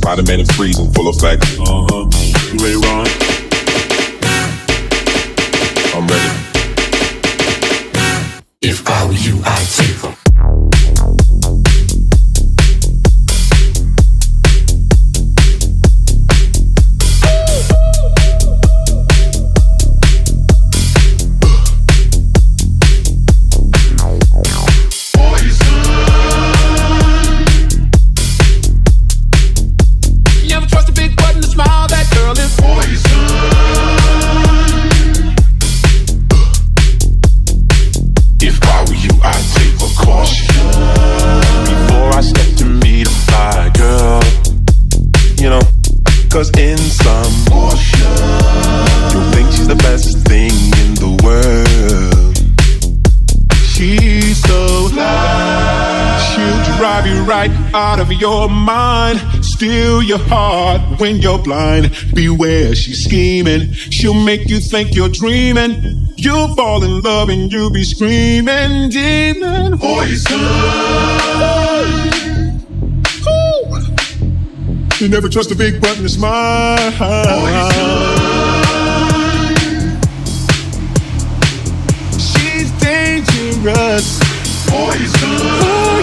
Spider-Man is freezing, full effect. You ready, Ron? I'm ready. If I were you, I'd take them. Cause in some portion, you'll think she's the best thing in the world. She's so fly, she'll drive you right out of your mind, steal your heart when you're blind. Beware, she's scheming, she'll make you think you're dreaming. You'll fall in love and you'll be screaming, demon poison. You never trust a big button to smile. She's dangerous. Poison.